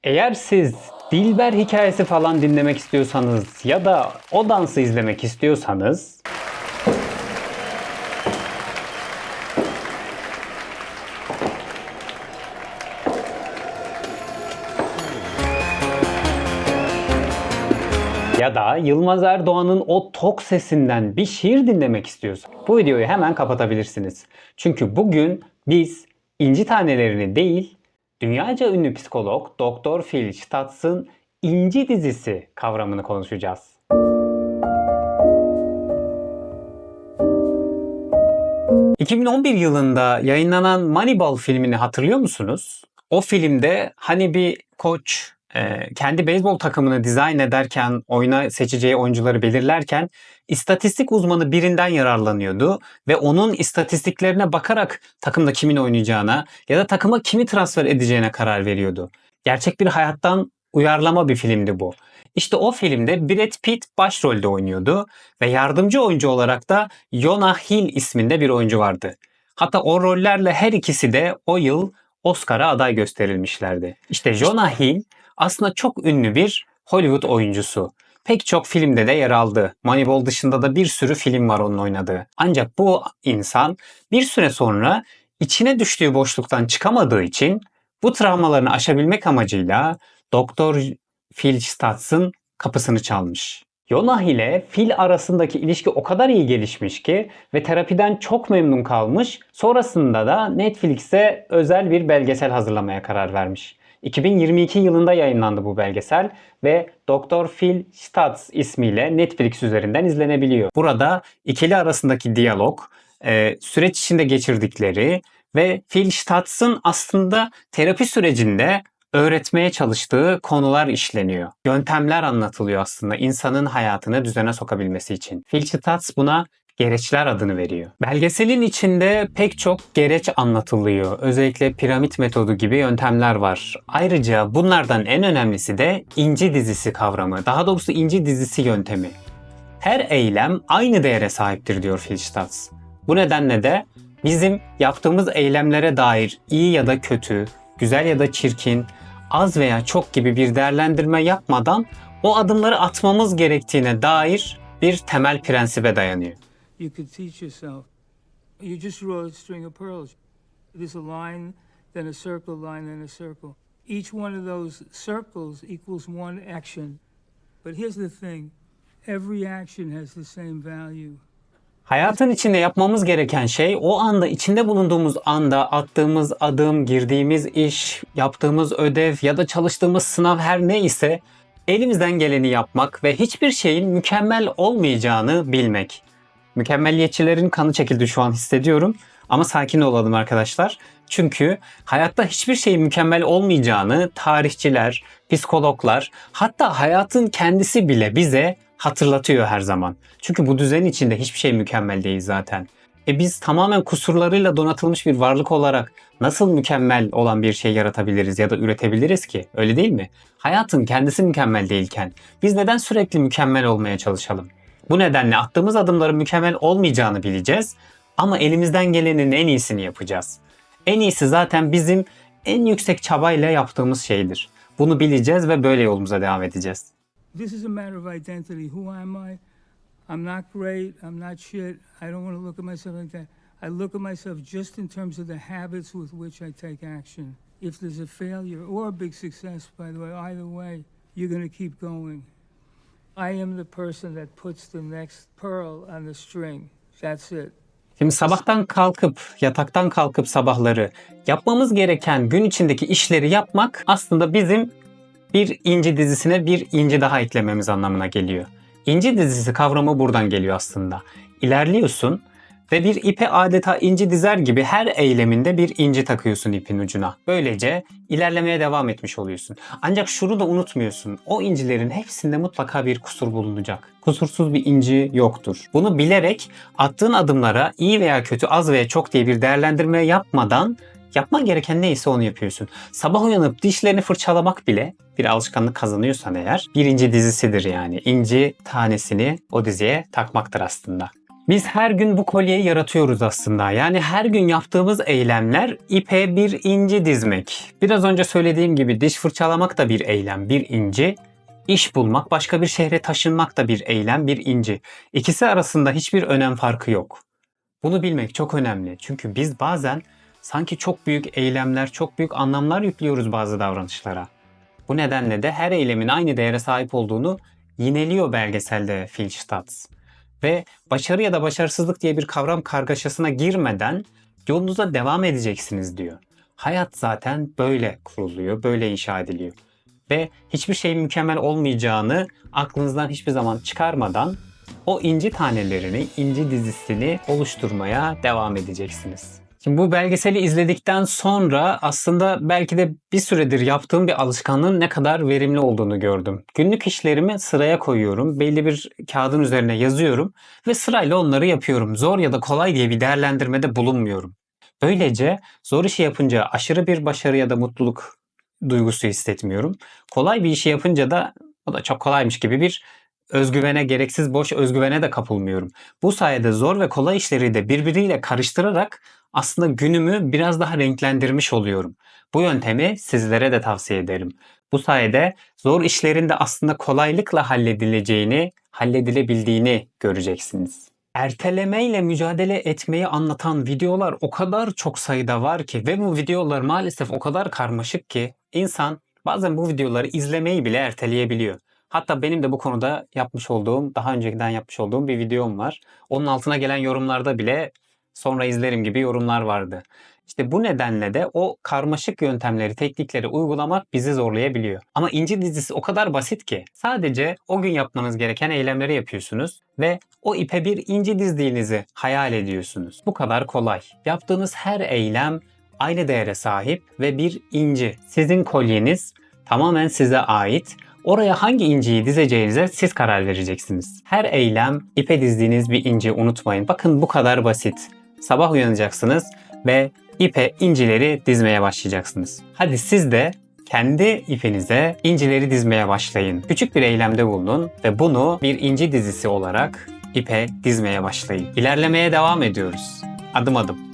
Eğer siz Dilber hikayesi falan dinlemek istiyorsanız ya da o dansı izlemek istiyorsanız ya da Yılmaz Erdoğan'ın o tok sesinden bir şiir dinlemek istiyorsanız bu videoyu hemen kapatabilirsiniz. Çünkü bugün biz İnci Tanelerini değil, dünyaca ünlü psikolog Dr. Phil Stutts'ın İnci dizisi kavramını konuşacağız. ...2011 yılında yayınlanan Moneyball filmini hatırlıyor musunuz? O filmde hani bir koç kendi beyzbol takımını dizayn ederken, oyuna seçeceği oyuncuları belirlerken istatistik uzmanı birinden yararlanıyordu ve onun istatistiklerine bakarak takımda kimin oynayacağına ya da takıma kimi transfer edeceğine karar veriyordu. Gerçek bir hayattan uyarlama bir filmdi bu. İşte o filmde Brad Pitt başrolde oynuyordu ve yardımcı oyuncu olarak da Jonah Hill isminde bir oyuncu vardı. Hatta o rollerle her ikisi de o yıl Oscar'a aday gösterilmişlerdi. İşte Jonah Hill aslında çok ünlü bir Hollywood oyuncusu. Pek çok filmde de yer aldı. Moneyball dışında da bir sürü film var onun oynadığı. Ancak bu insan bir süre sonra içine düştüğü boşluktan çıkamadığı için bu travmalarını aşabilmek amacıyla Doktor Phil Stutts'ın kapısını çalmış. Jonah ile Phil arasındaki ilişki o kadar iyi gelişmiş ki ve terapiden çok memnun kalmış. Sonrasında da Netflix'e özel bir belgesel hazırlamaya karar vermiş. 2022 yılında yayınlandı bu belgesel ve Dr. Phil Stutts ismiyle Netflix üzerinden izlenebiliyor. Burada ikili arasındaki diyalog, süreç içinde geçirdikleri ve Phil Stutts'ın aslında terapi sürecinde öğretmeye çalıştığı konular işleniyor. Yöntemler anlatılıyor aslında insanın hayatını düzene sokabilmesi için. Phil Stutts buna gereçler adını veriyor. Belgeselin içinde pek çok gereç anlatılıyor. Özellikle piramit metodu gibi yöntemler var. Ayrıca bunlardan en önemlisi de inci dizisi kavramı. Daha doğrusu inci dizisi yöntemi. Her eylem aynı değere sahiptir diyor Phil Stutts. Bu nedenle de bizim yaptığımız eylemlere dair iyi ya da kötü, güzel ya da çirkin, az veya çok gibi bir değerlendirme yapmadan o adımları atmamız gerektiğine dair bir temel prensibe dayanıyor. You could teach yourself. You just draw a string of pearls. There's a line, then a circle, line, then a circle. Each one of those circles equals one action. But here's the thing. Every action has the same value. Hayatın içinde yapmamız gereken şey o anda, içinde bulunduğumuz anda attığımız adım, girdiğimiz iş, yaptığımız ödev ya da çalıştığımız sınav her neyse elimizden geleni yapmak ve hiçbir şeyin mükemmel olmayacağını bilmek. Mükemmelliyetçilerin kanı çekildi şu an hissediyorum ama sakin olalım arkadaşlar. Çünkü hayatta hiçbir şeyin mükemmel olmayacağını tarihçiler, psikologlar, hatta hayatın kendisi bile bize hatırlatıyor her zaman. Çünkü bu düzenin içinde hiçbir şey mükemmel değil zaten. Biz tamamen kusurlarıyla donatılmış bir varlık olarak nasıl mükemmel olan bir şey yaratabiliriz ya da üretebiliriz ki? Öyle değil mi? Hayatın kendisi mükemmel değilken biz neden sürekli mükemmel olmaya çalışalım? Bu nedenle attığımız adımların mükemmel olmayacağını bileceğiz ama elimizden gelenin en iyisini yapacağız. En iyisi zaten bizim en yüksek çabayla yaptığımız şeydir. Bunu bileceğiz ve böyle yolumuza devam edeceğiz. This is a matter of identity. Who am I? I'm not great. I'm not shit. I don't want to look at myself like that. I look at myself just in terms of the habits with which I take action. If there's a failure or a big success, by the way, either way, you're going to keep going. I am the person that puts the next pearl on the string. That's it. Şimdi yataktan kalkıp sabahları yapmamız gereken gün içindeki işleri yapmak aslında bizim bir inci dizisine bir inci daha eklememiz anlamına geliyor. İnci dizisi kavramı buradan geliyor aslında. İlerliyorsun ve bir ipe adeta inci dizer gibi her eyleminde bir inci takıyorsun ipin ucuna. Böylece ilerlemeye devam etmiş oluyorsun. Ancak şunu da unutmuyorsun. O incilerin hepsinde mutlaka bir kusur bulunacak. Kusursuz bir inci yoktur. Bunu bilerek attığın adımlara iyi veya kötü, az veya çok diye bir değerlendirme yapmadan yapman gereken neyse onu yapıyorsun. Sabah uyanıp dişlerini fırçalamak bile bir alışkanlık kazanıyorsan eğer bir inci dizisidir yani. İnci tanesini o diziye takmaktır aslında. Biz her gün bu kolyeyi yaratıyoruz aslında. Yani her gün yaptığımız eylemler ipe bir inci dizmek. Biraz önce söylediğim gibi diş fırçalamak da bir eylem, bir inci. İş bulmak, başka bir şehre taşınmak da bir eylem, bir inci. İkisi arasında hiçbir önem farkı yok. Bunu bilmek çok önemli. Çünkü biz bazen sanki çok büyük eylemler, çok büyük anlamlar yüklüyoruz bazı davranışlara. Bu nedenle de her eylemin aynı değere sahip olduğunu yineliyor belgeselde Phil Stutz. Ve başarı ya da başarısızlık diye bir kavram kargaşasına girmeden yolunuza devam edeceksiniz diyor. Hayat zaten böyle kuruluyor, böyle inşa ediliyor. Ve hiçbir şeyin mükemmel olmayacağını aklınızdan hiçbir zaman çıkarmadan o inci tanelerini, inci dizisini oluşturmaya devam edeceksiniz. Şimdi bu belgeseli izledikten sonra aslında belki de bir süredir yaptığım bir alışkanlığın ne kadar verimli olduğunu gördüm. Günlük işlerimi sıraya koyuyorum, belli bir kağıdın üzerine yazıyorum ve sırayla onları yapıyorum. Zor ya da kolay diye bir değerlendirmede bulunmuyorum. Böylece zor işi yapınca aşırı bir başarı ya da mutluluk duygusu hissetmiyorum. Kolay bir işi yapınca da o da çok kolaymış gibi bir özgüvene, gereksiz boş özgüvene de kapılmıyorum. Bu sayede zor ve kolay işleri de birbiriyle karıştırarak aslında günümü biraz daha renklendirmiş oluyorum. Bu yöntemi sizlere de tavsiye ederim. Bu sayede zor işlerin de aslında kolaylıkla halledileceğini, halledilebildiğini göreceksiniz. Ertelemeyle mücadele etmeyi anlatan videolar o kadar çok sayıda var ki ve bu videolar maalesef o kadar karmaşık ki insan bazen bu videoları izlemeyi bile erteleyebiliyor. Hatta benim de bu konuda daha önceden yapmış olduğum bir videom var. Onun altına gelen yorumlarda bile sonra izlerim gibi yorumlar vardı. İşte bu nedenle de o karmaşık yöntemleri, teknikleri uygulamak bizi zorlayabiliyor. Ama İnci dizisi o kadar basit ki sadece o gün yapmanız gereken eylemleri yapıyorsunuz ve o ipe bir inci dizdiğinizi hayal ediyorsunuz. Bu kadar kolay. Yaptığınız her eylem aynı değere sahip ve bir inci. Sizin kolyeniz tamamen size ait. Oraya hangi inciyi dizeceğinize siz karar vereceksiniz. Her eylem ipe dizdiğiniz bir inci, unutmayın. Bakın bu kadar basit. Sabah uyanacaksınız ve ipe incileri dizmeye başlayacaksınız. Hadi siz de kendi ipinize incileri dizmeye başlayın. Küçük bir eylemde bulunun ve bunu bir inci dizisi olarak ipe dizmeye başlayın. İlerlemeye devam ediyoruz. Adım adım.